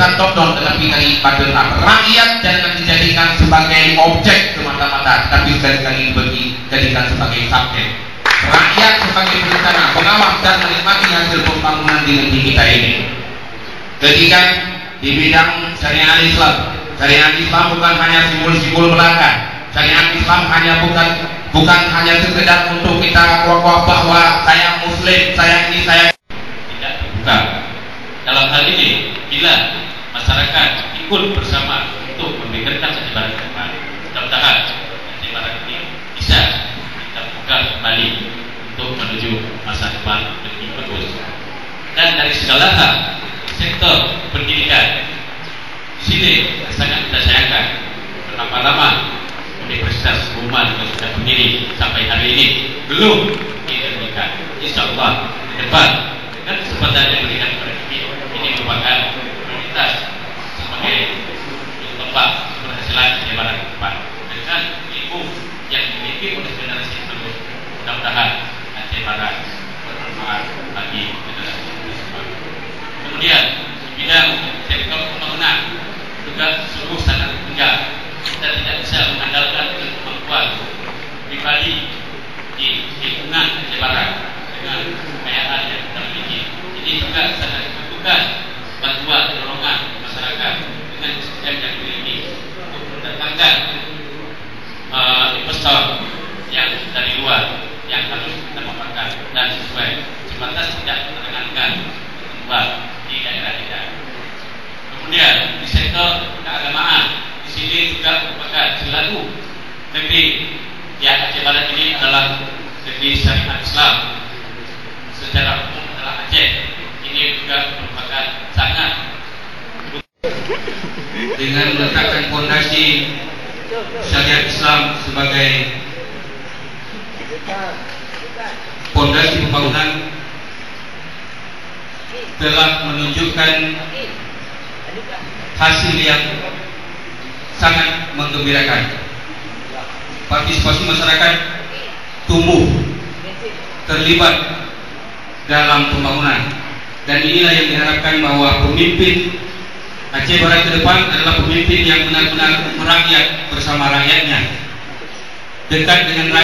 bukan top down, tetapi dari bottom up. Rakyat jangan dijadikan sebagai objek semata-mata, tapi sekali-kali dijadikan sebagai subjek. Rakyat sebagai berencana, pengawas dan menikmati hasil pembangunan di negeri kita ini. Ketika di bidang syariat Islam bukan hanya simbol-simbol belaka. Syariat Islam bukan hanya sekedar untuk kita wah bahwa saya Muslim, saya ini, saya tidak terbuka. Dalam hal ini, bila masyarakat ikut bersama untuk memikirkan sebaran ke depan, mudah-mudahan sebaran ini bisa kita buka kembali untuk menuju masa depan lebih bagus. Dan dari segala hal, sektor pendidikan di sini sangat kita sayangkan. Berlama-lama Universitas Umat yang sudah berdiri sampai hari ini belum didirikan. Insya Allah ke depan dengan kesempatan yang diberikan kepada kita, ini merupakan prioritas sebagai tempat keberhasilan penyebaran ke depan. Dengan ilmu yang dimiliki oleh generasi tersebut, mudah-mudahan Aceh Barat bermanfaat bagi generasi tersebut. Kemudian di bidang sektor pembangunan juga sungguh sangat tertinggal. Kita tidak bisa mengandalkan kemampuan pribadi di lingkungan Aceh Barat dengan kekayaan yang kita miliki. Ini juga sangat dibutuhkan bantuan dorongan masyarakat dengan sistem yang dimiliki untuk mendatangkan investor yang dari luar yang harus kita paparkan dan sesuai sebatas tidak menenangkan ketentuan di daerah kita. Kemudian di sektor keagamaan, di sini juga merupakan selalu negeri yang Aceh Barat ini adalah negeri syariat Islam. Secara umum adalah Aceh. Ini juga merupakan sangat dengan meletakkan fondasi syariat Islam sebagai fondasi pembangunan telah menunjukkan hasil yang sangat menggembirakan. Partisipasi masyarakat tumbuh, terlibat dalam pembangunan, dan inilah yang diharapkan bahwa pemimpin Aceh Barat ke depan adalah pemimpin yang benar-benar merakyat bersama rakyatnya, dekat dengan rakyat.